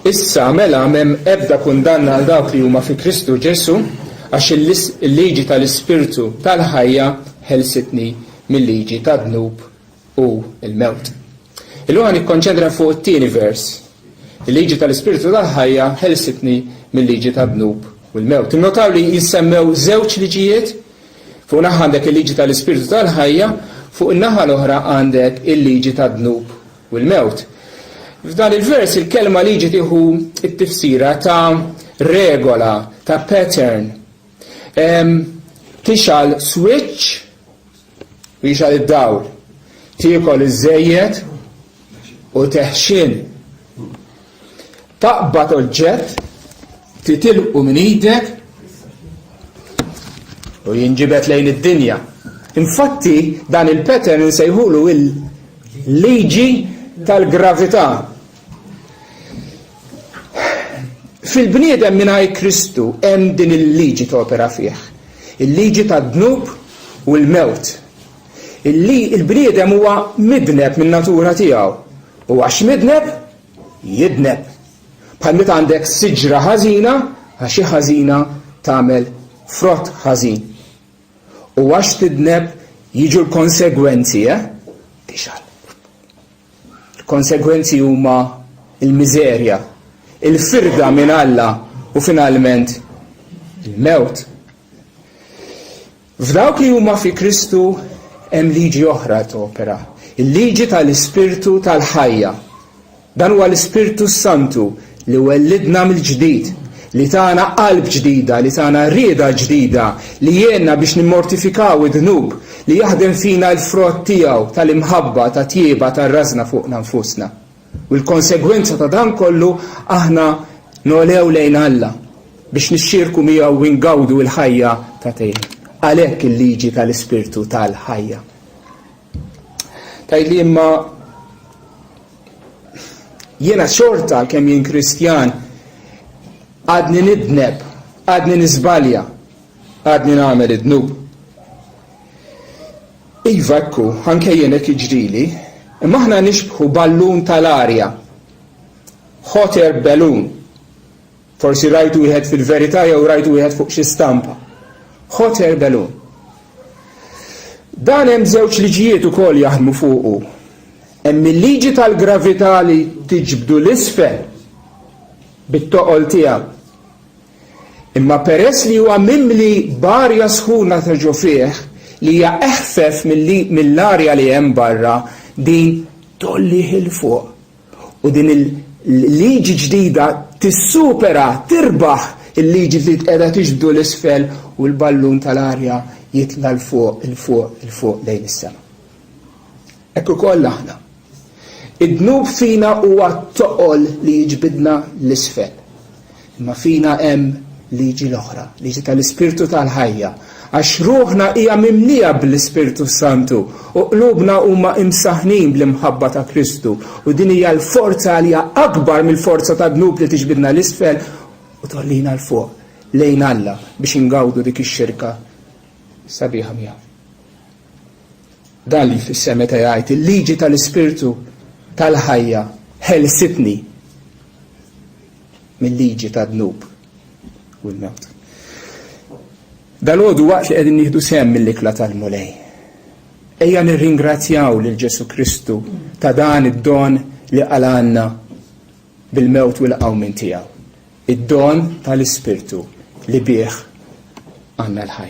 Issa mela m'hemm ebda kundanna għal dawk li huma fi Kristu Ġesu għax il-liġi tal-Ispirtu tal-ħajja ħelsitni mill-liġi tad-dnub u l-mewt. Illum nikkonċentra fuq it-tieni vers. Il-liġi tal-Ispirtu tal-ħajja ħelsitni mill-liġi tad-dnub u l-mewt. Innotaw li jissemmew żewġ liġijiet, fuq naħa għandek il-liġi tal-Ispirtu tal-ħajja, fuq in-naħa l-oħra għandek il-liġi tad-dnub u l-mewt. F'dan il-vers il-kelma liġi tieħu t-tifsira ta' regola, ta' pattern. Tixal switch u jixal id-dawl. Tiekol iż-żejjed u teħxin. Taqbad oġġett, titilqu minn idek u jinġibet lejn id-dinja. Infatti dan il-pattern nsejħulu il-liġi tal-gravità. Fil-bniedem mingħajr Kristu hemm din il-liġi topera fih. Il-liġi tad-dnub u l-mewt. Il-bniedem huwa midneb min-natura tiegħu. U għax midneb, jidneb. Bħal meta għandek siġra ħażina, għax xi ħażina tagħmel frott ħażin. U għax tidneb jiġu l-konsegwenzi, tixal. Il-konsegwenzi huma il-miżerja, il-firda minn Alla u finalment il-mewt. F'dawk li huma fi Kristu hemm liġi oħra topera, il-liġi tal-Ispirtu tal-ħajja. Dan huwa l-Ispirtu Santu li wellidna mill-ġdid, li tagħna qalb ġdida, li tagħna rieda ġdida, li jenna biex nimmortifikaw id-dnub, li jaħdem fina l-frott tiegħu tal-imħabba, ta' tjieba, tar-rażna fuqna nfusna. U l-konsegwenza ta' dan kollu aħna nolew lejn Alla biex nixxierku miegħu u ngawdu l-ħajja ta' tejn. Għalhekk il-liġi tal-Ispirtu tal-ħajja. Tgħidli imma jiena xorta kemm jien Kristjan għadni nidneb, għadni nisbalja, għadni nagħmel id-dnub. Iva ekku, anke jien hekk jiġrili, imma aħna nixbħu ballun tal-arja. Hot air balloon. Forsi rajtu wieħed fil-verità jew rajtu wieħed fuq xi stampa. Hot air balloon. Dan hemm żewġ liġijiet ukoll jaħdmu fuqu. Hemm il-liġi tal-gravità li tiġbdu l-isfel bit-toqol tiegħu. Imma peress li huwa mimli barja sħuna ta' fih li hija eħfef mill-arja li hemm barra, din tollih il fuq. U din il-liġi ġdida tissupera, tirbaħ il-liġi li qiegħda tiġbdu l-isfel u l-ballun tal-arja jitla l-fuq lejn is-sema. Hekk ukoll aħna. Id-dnub fina huwa toqol li jiġbidna l-isfel. Imma fina hemm liġi l-oħra, liġi tal-Ispirtu tal-ħajja. Għax ruħna hija mimlija bl-Ispirtu Santu u qlubna huma imsaħnin bl-imħabba ta' Kristu u din hija l-forza li hija akbar mill-forza ta' dnub li tiġbidna l-isfel u tollina l-fuq lejn Alla biex ingawdu dik ix-xirka sabiħa miegħu. Dan li fisser meta jgħid il-liġi tal-Ispirtu tal-ħajja ħelsitni mill-liġi ta' dnub u l-mewt. Dal-għodu waqt li qegħdin nieħdu sehem mill-ikla tal-mulej. Ejja nirringrazzjaw lil Ġesu Kristu ta' dan id-don li għalanna bil-mewt u l-qawmin tiegħu. Id-don tal-Ispirtu li bih għandna l-ħajja.